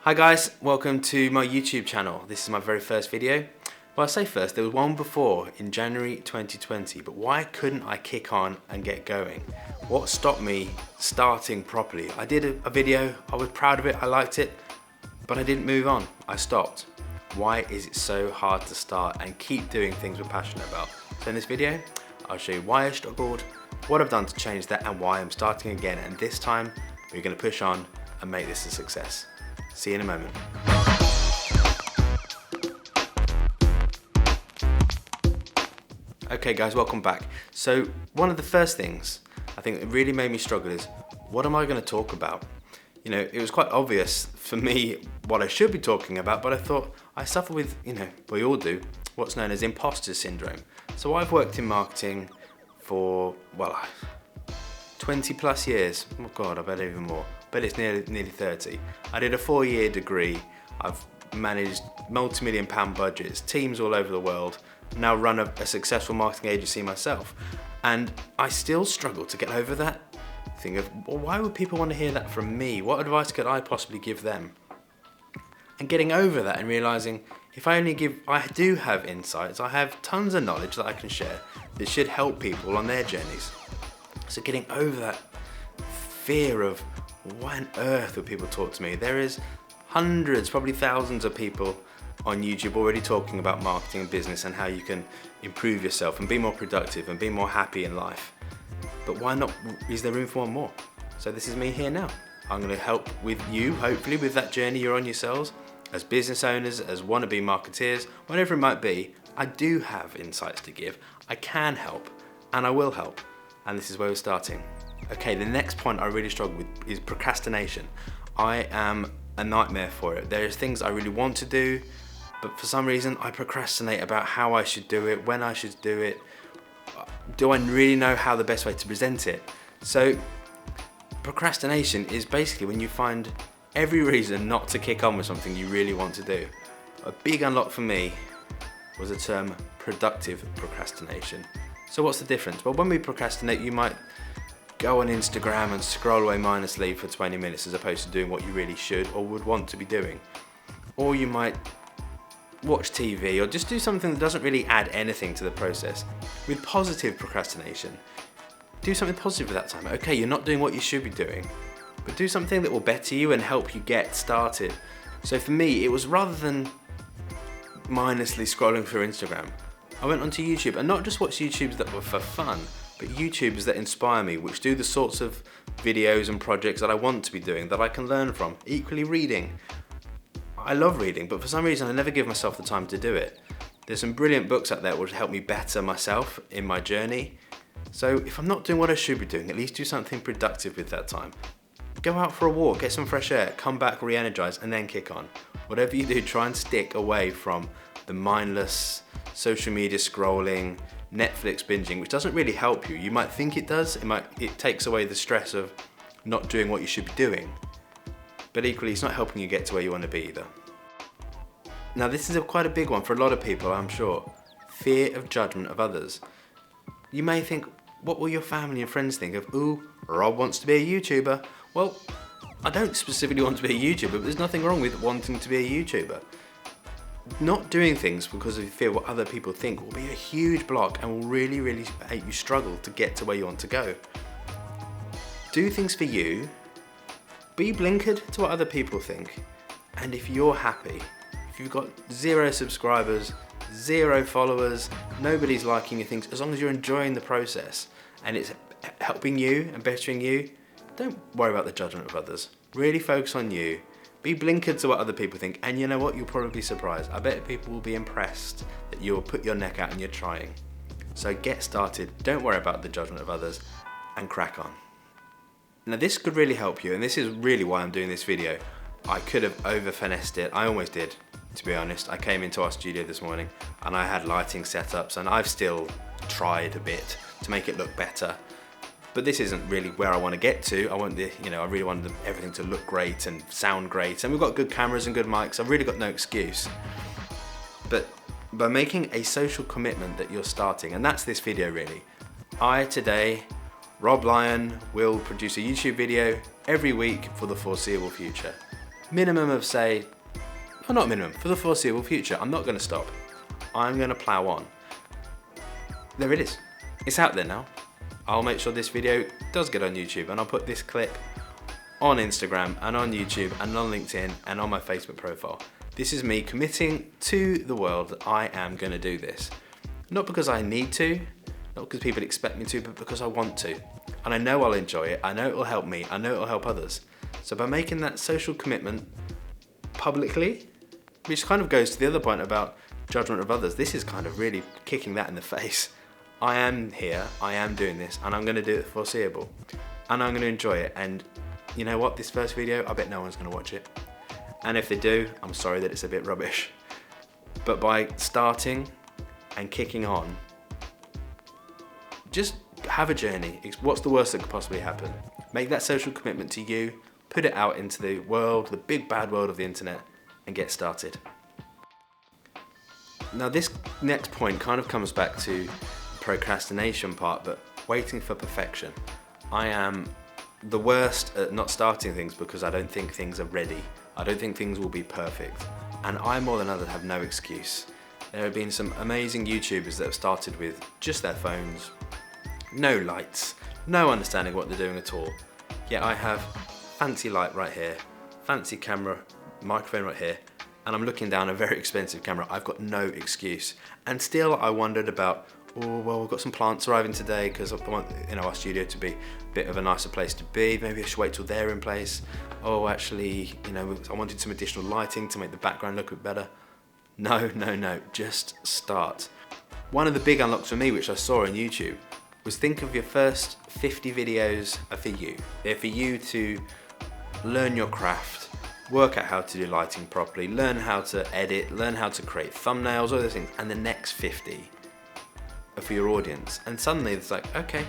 Hi guys, welcome to my YouTube channel. This is my very first video. Well, I say first, there was one before in January 2020, but why couldn't I kick on and get going? What stopped me starting properly? I did a video, I was proud of it, I liked it, but I didn't move on, I stopped. Why is it so hard to start and keep doing things we're passionate about? So in this video, I'll show you why I struggled, what I've done to change that, and why I'm starting again. And this time, we're gonna push on and make this a success. See you in a moment. Okay guys, welcome back. So one of the first things I think that really made me struggle is, what am I going to talk about? You know, it was quite obvious for me what I should be talking about, but I thought I suffer with, we all do, what's known as Impostor Syndrome. So I've worked in marketing for, 20 plus years. Oh God, I bet even more. But it's nearly 30. I did a 4-year degree. I've managed multi-million-pound budgets, teams all over the world, now run a successful marketing agency myself. And I still struggle to get over that thing of, well, why would people want to hear that from me? What advice could I possibly give them? And getting over that and realizing, I do have insights, I have tons of knowledge that I can share that should help people on their journeys. So getting over that fear of, why on earth would people talk to me? There is hundreds, probably thousands of people on YouTube already talking about marketing and business and how you can improve yourself and be more productive and be more happy in life. But why not, is there room for one more? So this is me here now. I'm gonna help with you, hopefully, with that journey you're on yourselves, as business owners, as wannabe marketeers, whatever it might be. I do have insights to give, I can help, and I will help. And this is where we're starting. Okay, the next point I really struggle with is procrastination. I am a nightmare for it. There's things I really want to do, but for some reason I procrastinate about how I should do it, when I should do it. Do I really know how the best way to present it? So procrastination is basically when you find every reason not to kick on with something you really want to do. A big unlock for me was the term productive procrastination. So what's the difference? Well, when we procrastinate, you might go on Instagram and scroll away mindlessly for 20 minutes as opposed to doing what you really should or would want to be doing. Or you might watch TV or just do something that doesn't really add anything to the process. With positive procrastination, do something positive at that time. Okay, you're not doing what you should be doing, but do something that will better you and help you get started. So for me, it was rather than mindlessly scrolling through Instagram, I went onto YouTube and not just watch YouTubes that were for fun, but YouTubers that inspire me, which do the sorts of videos and projects that I want to be doing, that I can learn from. Equally reading. I love reading, but for some reason I never give myself the time to do it. There's some brilliant books out there which help me better myself in my journey. So if I'm not doing what I should be doing, at least do something productive with that time. Go out for a walk, get some fresh air, come back re-energized, and then kick on. Whatever you do, try and stick away from the mindless social media scrolling, Netflix binging, which doesn't really help you. You might think it does, it takes away the stress of not doing what you should be doing, but equally it's not helping you get to where you want to be either. Now this is quite a big one for a lot of people, I'm sure. Fear of judgment of others. You may think, what will your family and friends think of, ooh, Rob wants to be a YouTuber? Well, I don't specifically want to be a YouTuber, but there's nothing wrong with wanting to be a YouTuber. Not doing things because of fear what other people think will be a huge block and will really make you struggle to get to where you want to go. Do things for you, be blinkered to what other people think, and if you're happy, if you've got 0 subscribers, 0 followers, nobody's liking your things, as long as you're enjoying the process and it's helping you and bettering you, don't worry about the judgment of others. Really focus on you. Be blinkered to what other people think, and you know what, you'll probably be surprised. I bet people will be impressed that you'll put your neck out and you're trying. So get started, don't worry about the judgment of others, and crack on. Now this could really help you, and this is really why I'm doing this video. I could have over-finessed it, I almost did, to be honest. I came into our studio this morning and I had lighting setups, and I've still tried a bit to make it look better. But this isn't really where I want to get to. I really want everything to look great and sound great. And we've got good cameras and good mics. I've really got no excuse. But by making a social commitment that you're starting, and that's this video really. I today, Rob Lyon, will produce a YouTube video every week for the foreseeable future. minimum of say, well, not minimum, for the foreseeable future, I'm not going to stop. I'm going to plow on. There it is. It's out there now. I'll make sure this video does get on YouTube, and I'll put this clip on Instagram and on YouTube and on LinkedIn and on my Facebook profile. This is me committing to the world that I am going to do this. Not because I need to, not because people expect me to, but because I want to. And I know I'll enjoy it, I know it'll help me, I know it'll help others. So by making that social commitment publicly, which kind of goes to the other point about judgment of others, this is kind of really kicking that in the face. I am here, I am doing this, and I'm going to do it foreseeable. And I'm going to enjoy it. And you know what, this first video, I bet no one's going to watch it. And if they do, I'm sorry that it's a bit rubbish. But by starting and kicking on, just have a journey. What's the worst that could possibly happen? Make that social commitment to you, put it out into the world, the big bad world of the internet, and get started. Now this next point kind of comes back to the procrastination part, but waiting for perfection. I am the worst at not starting things because I don't think things are ready. I don't think things will be perfect. And I, more than others, have no excuse. There have been some amazing YouTubers that have started with just their phones, no lights, no understanding what they're doing at all. Yet I have fancy light right here, fancy camera, microphone right here, and I'm looking down a very expensive camera. I've got no excuse. And still I wondered about, oh, well, we've got some plants arriving today because I want, our studio to be a bit of a nicer place to be. Maybe I should wait till they're in place. Oh, actually, I wanted some additional lighting to make the background look a bit better. No, just start. One of the big unlocks for me, which I saw on YouTube, was think of your first 50 videos are for you. They're for you to learn your craft, work out how to do lighting properly, learn how to edit, learn how to create thumbnails, all those things, and the next 50 are for your audience. And suddenly it's like, okay,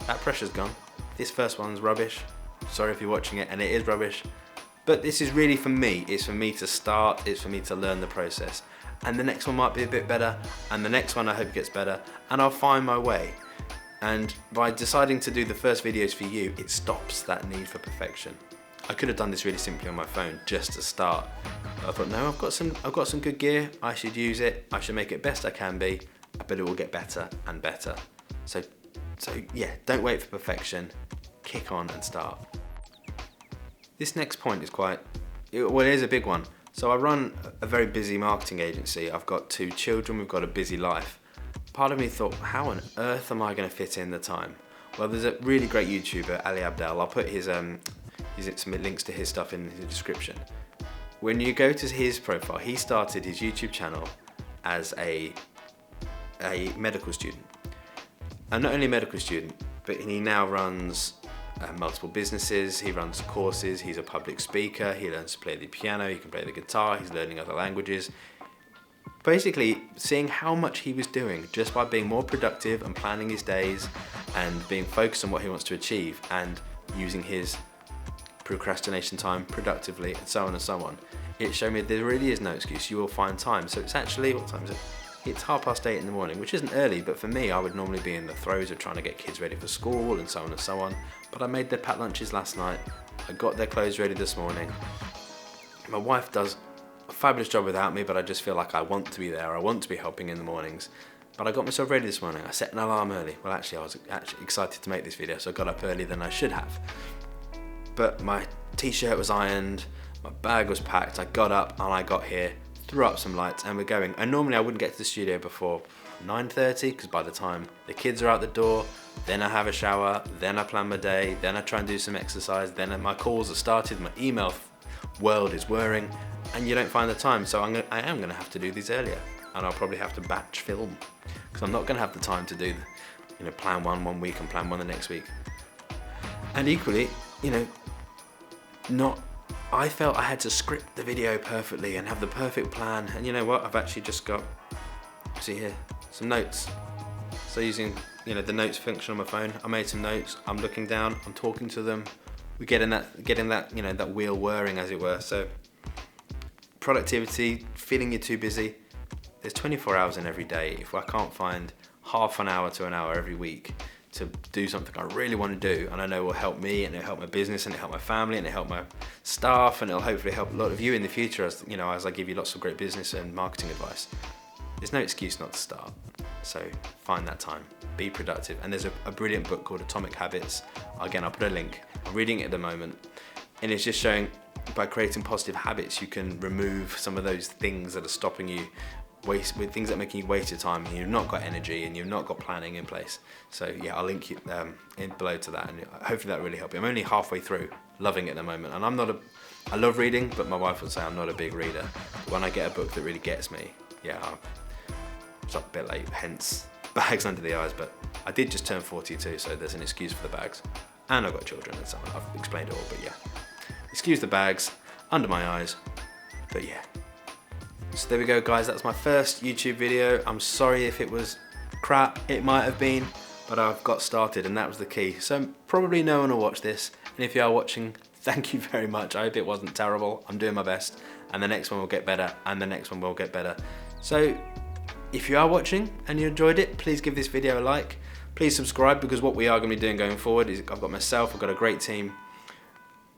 that pressure's gone. This first one's rubbish. Sorry if you're watching it and it is rubbish, but this is really for me. It's for me to start, it's for me to learn the process. And the next one might be a bit better, and the next one I hope gets better, and I'll find my way. And by deciding to do the first videos for you, it stops that need for perfection. I could have done this really simply on my phone just to start. But I thought, no, I've got some good gear. I should use it. I should make it best I can be, but it will get better and better. So yeah, don't wait for perfection. Kick on and start. This next point is it is a big one. So I run a very busy marketing agency. I've got 2 children. We've got a busy life. Part of me thought, how on earth am I going to fit in the time? Well, there's a really great YouTuber, Ali Abdel. I'll put some links to his stuff in the description. When you go to his profile, he started his YouTube channel as a medical student. And not only a medical student, but he now runs multiple businesses, he runs courses, he's a public speaker, he learns to play the piano, he can play the guitar, he's learning other languages. Basically, seeing how much he was doing just by being more productive and planning his days and being focused on what he wants to achieve and using his procrastination time productively and so on and so on. It showed me there really is no excuse. You will find time. So it's actually, what time is it? It's 8:30 in the morning, which isn't early, but for me, I would normally be in the throes of trying to get kids ready for school and so on and so on. But I made their packed lunches last night. I got their clothes ready this morning. My wife does a fabulous job without me, but I just feel like I want to be there. I want to be helping in the mornings. But I got myself ready this morning. I set an alarm early. Well, actually, I was excited to make this video, so I got up earlier than I should have. But my t-shirt was ironed, my bag was packed. I got up and I got here, threw up some lights, and we're going. And normally I wouldn't get to the studio before 9:30, because by the time the kids are out the door, then I have a shower, then I plan my day, then I try and do some exercise, then my calls are started, my email world is whirring, and you don't find the time. So I am going to have to do these earlier, and I'll probably have to batch film, because I'm not going to have the time to do, plan one week and plan one the next week. And equally, I felt I had to script the video perfectly and have the perfect plan. And you know what? I've actually just got, see here, some notes. So using, the notes function on my phone, I made some notes. I'm looking down, I'm talking to them. We're getting that, that wheel whirring, as it were. So productivity, feeling you're too busy. There's 24 hours in every day. If I can't find half an hour to an hour every week to do something I really want to do, and I know will help me, and it'll help my business, and it'll help my family, and it'll help my staff, and it'll hopefully help a lot of you in the future as as I give you lots of great business and marketing advice. There's no excuse not to start. So find that time, be productive. And there's a brilliant book called Atomic Habits. Again, I'll put a link. I'm reading it at the moment, and it's just showing by creating positive habits, you can remove some of those things that are stopping you, with things that are making you waste your time, and you've not got energy and you've not got planning in place. So yeah, I'll link you in below to that, and hopefully that really help you. I'm only halfway through, loving it at the moment, and I love reading, but my wife would say I'm not a big reader. When I get a book that really gets me, it's a bit late, hence bags under the eyes, but I did just turn 42, so there's an excuse for the bags. And I've got children and so on. I've explained it all, but yeah. Excuse the bags, under my eyes, but yeah. So there we go, guys. That's my first YouTube video. I'm sorry if it was crap. It might have been, but I've got started, and that was the key. So probably no one will watch this, and if you are watching, thank you very much. I hope it wasn't terrible. I'm doing my best, and the next one will get better, and the next one will get better. So if you are watching and you enjoyed it, please give this video a like. Please subscribe, because what we are going to be doing going forward is I've got myself, I've got a great team,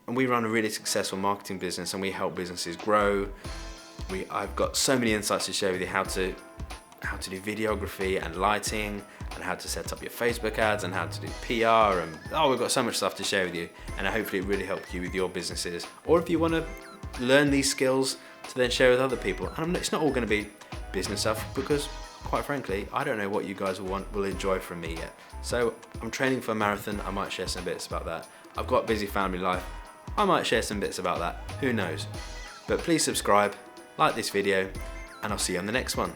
and we run a really successful marketing business, and we help businesses grow. I've got so many insights to share with you, how to do videography and lighting, and how to set up your Facebook ads, and how to do PR, and we've got so much stuff to share with you, and hopefully it really helps you with your businesses, or if you want to learn these skills to then share with other people. And it's not all going to be business stuff, because quite frankly, I don't know what you guys will enjoy from me yet. So I'm training for a marathon. I might share some bits about that. I've got a busy family life. I might share some bits about that. Who knows? But please subscribe, like this video, and I'll see you on the next one.